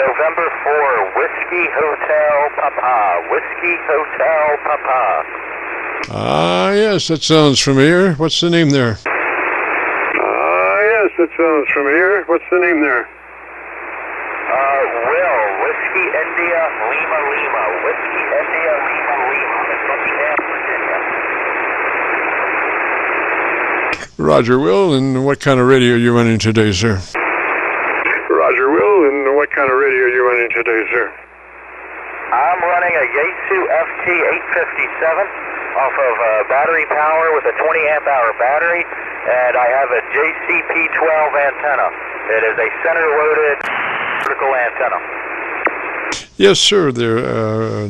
November 4, Whiskey Hotel Papa. Whiskey Hotel Papa. Ah, yes, that sounds familiar. What's the name there? Yes, that sounds familiar. What's the name there? Will, Whiskey India Lima Lima. Whiskey India Lima Lima. In Buckingham, Virginia. Roger, Will, and what kind of radio are you running today, sir? Roger, Will, and what kind of radio are you running today, sir? I'm running a Yaesu FT-857 off of battery power with a 20 amp hour battery, and I have a JCP-12 antenna. It is a center-loaded vertical antenna. Yes, sir. There,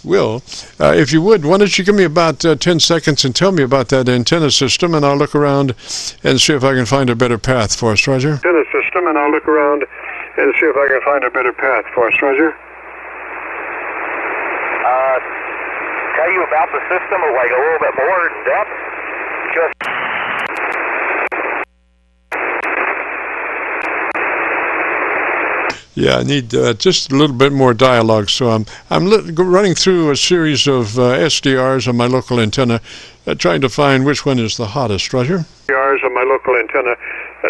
Will, if you would, why don't you give me about 10 seconds and tell me about that antenna system, and I'll look around and see if I can find a better path for us, Roger. Antenna system, and I'll look around and see if I can find a better path for us, Roger. Tell you about the system, like a little bit more in depth. Yeah, I need just a little bit more dialogue. So I'm running through a series of SDRs on my local antenna, trying to find which one is the hottest, Roger. SDRs on my local antenna,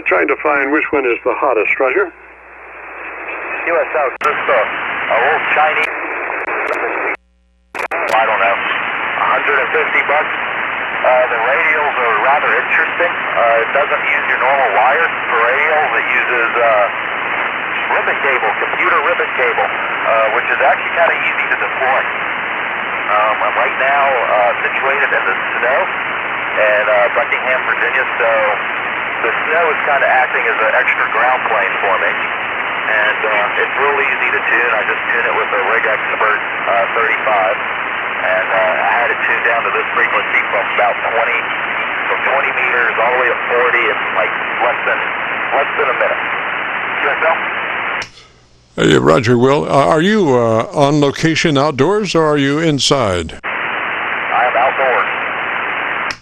trying to find which one is the hottest, Roger. USO, just a little Chinese, I don't know, $150. The radials are rather interesting. It doesn't use your normal wires for radials. It uses ribbon cable, computer ribbon cable, which is actually kind of easy to deploy. I'm right now situated in the snow in Buckingham, Virginia, so the snow is kind of acting as an extra ground plane for me. And it's real easy to tune. I just tune it with a Rig Expert 35. And I had it tuned down to this frequency from about 20 meters all the way to 40 in like less than a minute. QSL? Hey, Roger, Will, are you on location outdoors or are you inside? I am outdoors.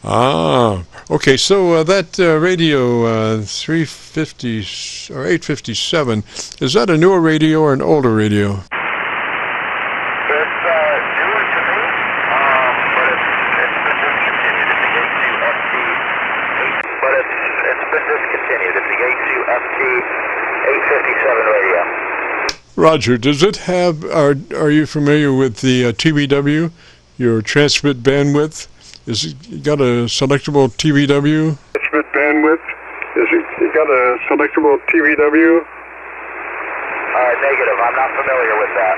Ah, okay. So that radio 350 or 857, is that a newer radio or an older radio? Roger, does it have, are you familiar with the TBW, your transmit bandwidth? Is it got a selectable TBW? Transmit bandwidth? Is it got a selectable TBW? Negative, I'm not familiar with that.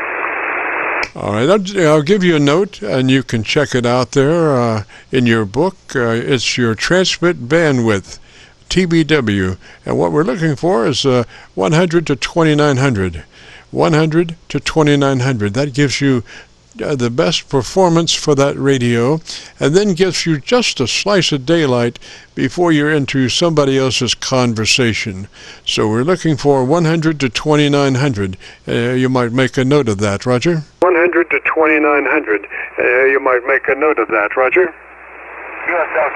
All right, I'll give you a note, and you can check it out there in your book. It's your transmit bandwidth, TBW, and what we're looking for is 100 to 2900. 100 to 2900. That gives you the best performance for that radio, and then gives you just a slice of daylight before you're into somebody else's conversation. So we're looking for 100 to 2900. You might make a note of that, Roger. 100 to 2900. You might make a note of that, Roger. QSL.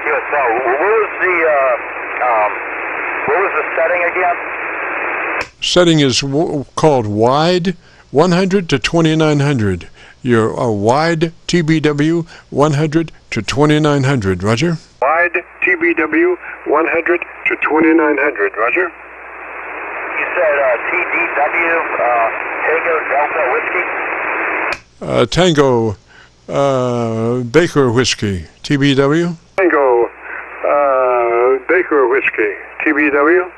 What was the setting again? Setting is called wide, 100 to 2900. You're a wide TBW, 100 to 2900. Roger? Wide TBW, 100 to 2900. Roger? You said TDW, Tango Delta Whiskey? Tango Baker Whiskey, TBW? Tango Baker Whiskey, TBW?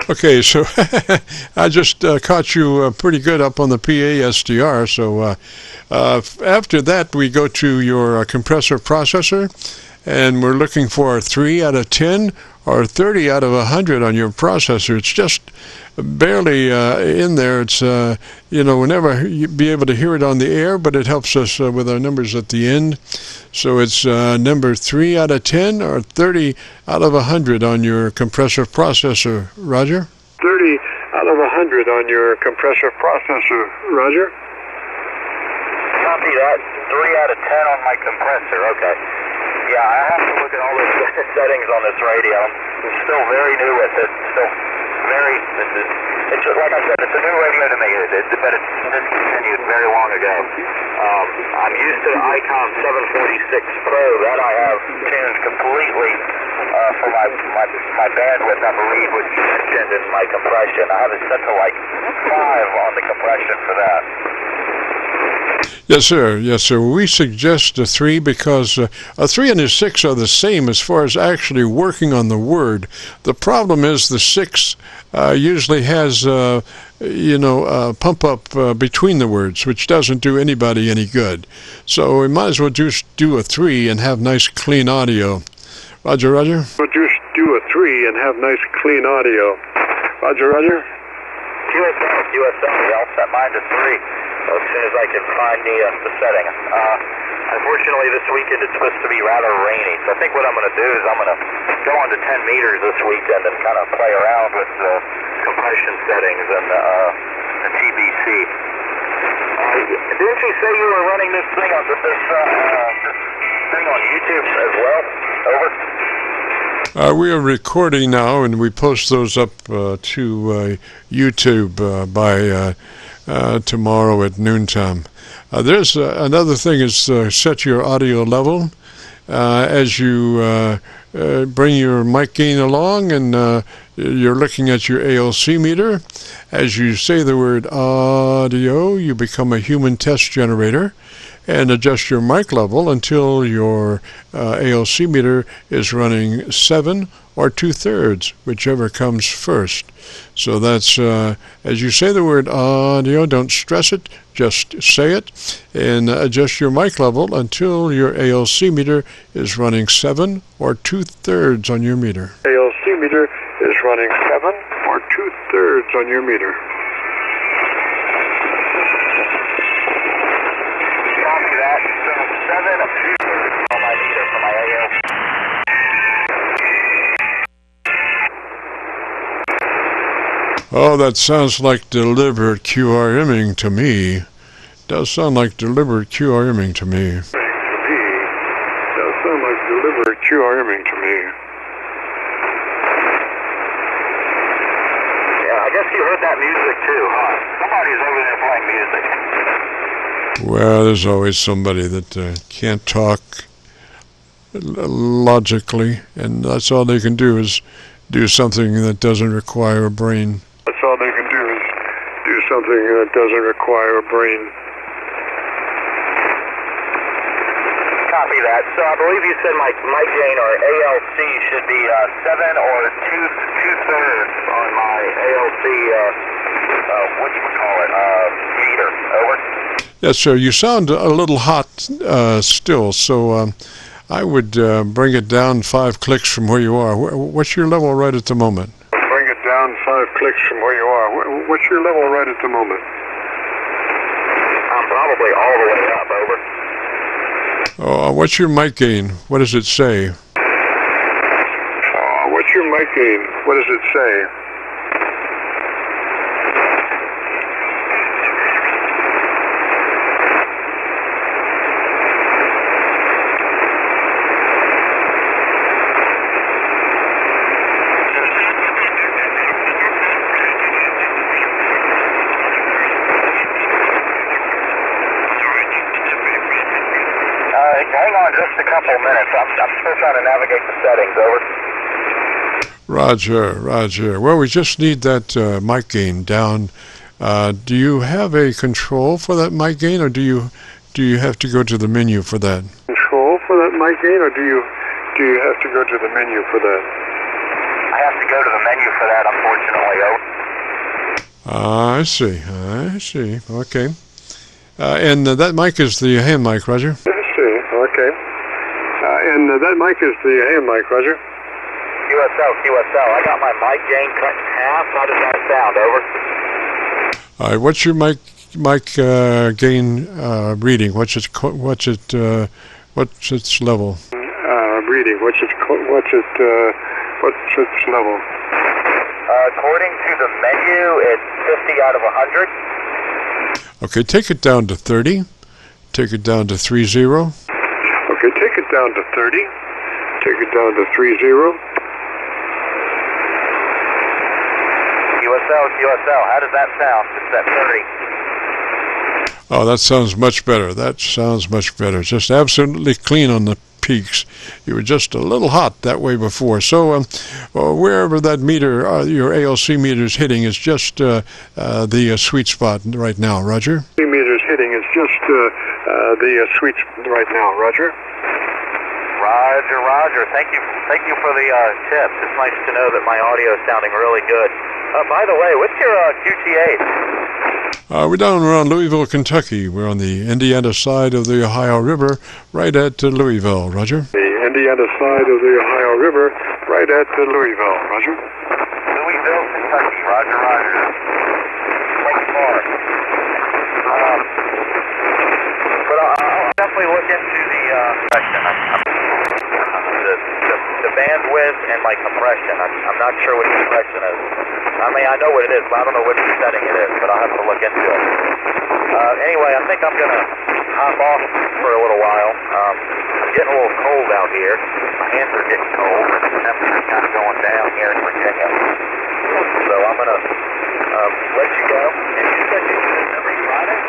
Okay, so I just caught you pretty good up on the PA SDR. So after that, we go to your compressor processor, and we're looking for a 3 out of 10 or 30 out of 100 on your processor. It's just barely in there. It's, we'll never be able to hear it on the air, but it helps us with our numbers at the end. So it's number 3 out of 10 or 30 out of 100 on your compressor processor. Roger? 30 out of 100 100 on your compressor processor, Roger. Copy that. 3 out of 10 on my compressor. Okay. Yeah, I have to look at all the settings on this radio. I'm still very new with it. Still very. It's just, like I said, it's a new radio to me. But it's discontinued very long ago. I'm used to the Icon 746 Pro. That I have tuned completely for my bandwidth, I believe, which you mentioned in my compression. I have it set to like 5 on the compression for that. Yes, sir. Yes, sir. We suggest a 3 because a 3 and a 6 are the same as far as actually working on the word. The problem is the 6 usually has, pump up between the words, which doesn't do anybody any good. So we might as well just do a 3 and have nice, clean audio. Roger, Roger. We'll just do a 3 and have nice, clean audio. Roger, Roger. QSL, I'll set mine to 3. As soon as I can find the setting. Unfortunately, this weekend it's supposed to be rather rainy, so I think what I'm going to do is I'm going to go on to 10 meters this weekend and kind of play around with the compression settings and the TBC. Didn't you say you were running this thing on this thing on YouTube as well? Over. We are recording now, and we post those up to YouTube by tomorrow at noontime. There's another thing is set your audio level as you bring your mic gain along, and you're looking at your ALC meter. As you say the word audio, you become a human test generator and adjust your mic level until your ALC meter is running 7 or 2/3, whichever comes first. So that's, as you say the word audio, don't stress it, just say it, and adjust your mic level until your ALC meter is running 7 or 2/3 on your meter. ALC meter is running 7 or 2/3 on your meter. Copy that. So 7 or 2/3 on my meter for my ALC. Oh, that sounds like deliberate QRMing to me. Does sound like deliberate QRMing to me. Does sound like deliberate QRMing to me. Yeah, I guess you heard that music too, huh? Somebody's over there playing music. Well, there's always somebody that can't talk logically, and that's all they can do is do something that doesn't require a brain. That's all they can do is do something that doesn't require a brain. Copy that. So I believe you said my gain or ALC should be 7 or 2/3 on my ALC, what do you call it, meter. Over. Yes, sir. You sound a little hot still, so I would bring it down 5 clicks from where you are. What's your level right at the moment? Bring it down 5 clicks from where you are. What's your level right at the moment? I'm probably all the way up. Over. Oh, what's your mic gain? What does it say? What's your mic gain? What does it say? Hang on just a couple minutes. I'm still trying to navigate the settings. Over. Roger. Well, we just need that mic gain down. Do you have a control for that mic gain, or do you have to go to the menu for that? Control for that mic gain, or do you have to go to the menu for that? I have to go to the menu for that, unfortunately. I see. Okay. And that mic is the hand mic, Roger? Okay. And that mic is the hand mic, Roger? QSL. I got my mic gain cut in half. How does that sound? Over. All right. What's your mic gain reading? What's its level? Reading. What's its level? According to the menu, it's 50 out of 100. Okay, take it down to 30. Take it down to 30. Okay, take it down to 30. Take it down to 30. QSL, how does that sound? It's at 30. Oh, that sounds much better. That sounds much better. Just absolutely clean on the peaks. You were just a little hot that way before. So wherever that meter, your ALC meter is hitting, is just the sweet spot right now, Roger. The meter is hitting is just the sweet spot right now, Roger. Roger. Thank you for the tips. It's nice to know that my audio is sounding really good. By the way, what's your QTA? We're down around Louisville, Kentucky. We're on the Indiana side of the Ohio River, right at Louisville, Roger. The Indiana side of the Ohio River, right at Louisville, Roger. Louisville, Kentucky, Roger. Quite far. But I'll definitely look into the the bandwidth and my compression. I'm not sure what the compression is. I mean, I know what it is, but I don't know which setting it is, but I'll have to look into it. Anyway, I think I'm going to hop off for a little while. I'm getting a little cold out here. My hands are getting cold, and the temperature's kind of going down here in Virginia. So I'm going to let you go. And you said you do this every Friday?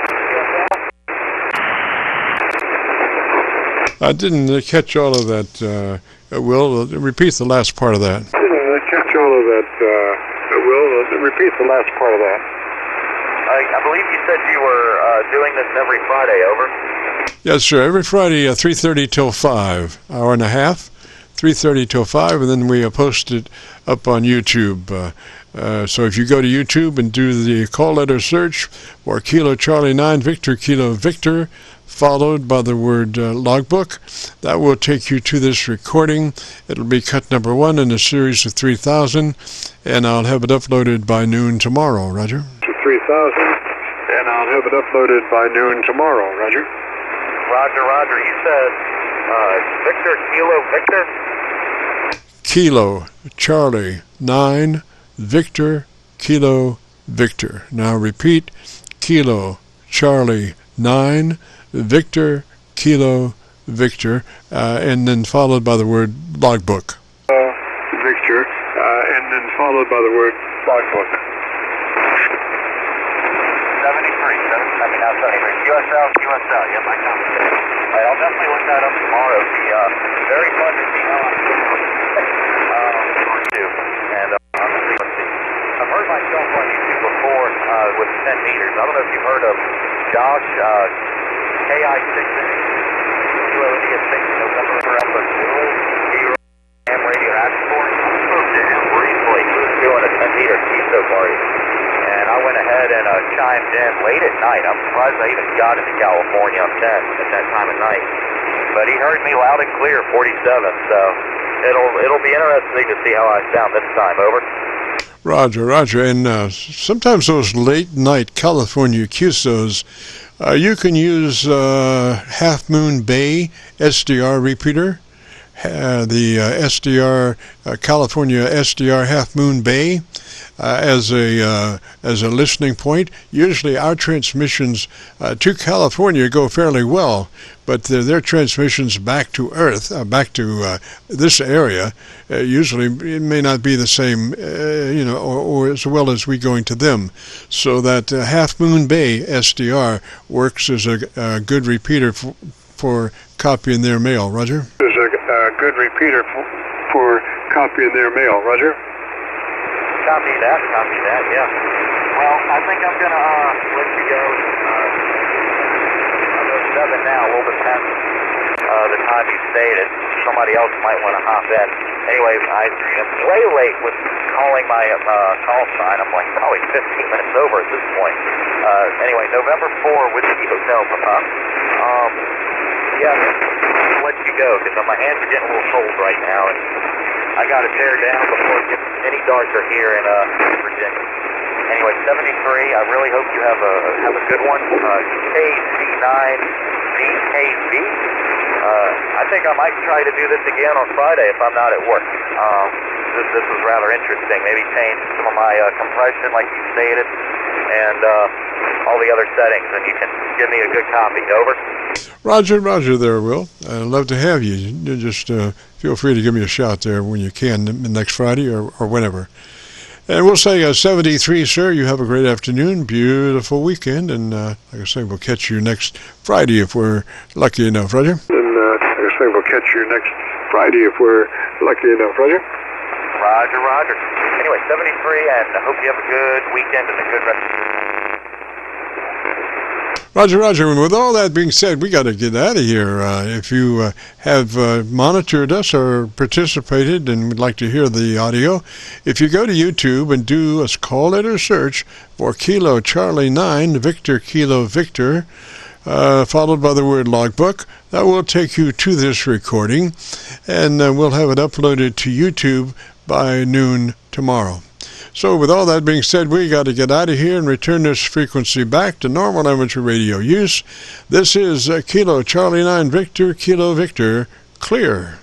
I didn't catch all of that, Will. Repeat the last part of that. Didn't catch all of that, Will. Repeat the last part of that. I believe you said you were doing this every Friday, over? Yes, sir. Every Friday, 3:30 till 5, hour and a half, 3:30 till 5, and then we post it up on YouTube. So if you go to YouTube and do the call letter search for Kilo Charlie 9 Victor Kilo Victor, followed by the word logbook, that will take you to this recording. It'll be cut number 1 in a series of 3,000, and I'll have it uploaded by noon tomorrow, Roger. 3,000, and I'll have it uploaded by noon tomorrow, Roger. Roger. You said Victor Kilo Victor? Kilo Charlie 9 Victor Kilo Victor. Now repeat, Kilo Charlie 9 Victor Kilo Victor, and then followed by the word logbook. Victor, and then followed by the word logbook. 73, QSL, yep, I got it. All right, I'll definitely look that up tomorrow. It's very fun to see how I'm doing or two. And I've heard myself on YouTube before with 10 meters. I don't know if you've heard of Josh, KI6 ULD 6 November episode 2, ham radio export. I spoke to him briefly. He was doing a 10-meter Qso party. And I went ahead and chimed in late at night. I'm surprised I even got into California at that time of night. But he heard me loud and clear, 47. So it'll be interesting to see how I sound this time. Over. Roger. And sometimes those late night California QSOs, you can use Half Moon Bay SDR repeater. The SDR California SDR Half Moon Bay as a listening point. Usually our transmissions to California go fairly well, but their transmissions back to Earth, back to this area, usually it may not be the same, or as well as we going to them. So that Half Moon Bay SDR works as a good repeater for copying their mail. Roger. Is a good repeater for copying their mail. Roger. Copy that, yeah. Well, I think I'm going to let you go. I'm at 7 now, a little bit past the time you stated. Somebody else might want to hop in. Anyway, I'm way late with calling my call sign. I'm like probably 15 minutes over at this point. Anyway, November 4 Whiskey Hotel, Papa. Yeah, I'll let you go because my hands are getting a little cold right now, and I got to tear down before it gets any darker here in Virginia. Anyway, 73. I really hope you have a good one. KC9VKV. I think I might try to do this again on Friday if I'm not at work. This was rather interesting. Maybe change some of my compression like you stated, and all the other settings, and you can give me a good copy. Over. Roger there, Will. I'd love to have you. You just feel free to give me a shout there when you can, next Friday or whenever. And we'll say 73, sir. You have a great afternoon, beautiful weekend, and like I say, we'll catch you next Friday if we're lucky enough, Roger. And like I say, we'll catch you next Friday if we're lucky enough, Roger. Roger. Anyway, 73, and I hope you have a good weekend and a good rest. Roger. And with all that being said, we got to get out of here. If you have monitored us or participated and would like to hear the audio, if you go to YouTube and do a call letter search for Kilo Charlie 9 Victor Kilo Victor, followed by the word logbook, that will take you to this recording, and we'll have it uploaded to YouTube by noon tomorrow. So with all that being said, we got to get out of here and return this frequency back to normal amateur radio use. This is Kilo Charlie 9 Victor Kilo Victor, clear.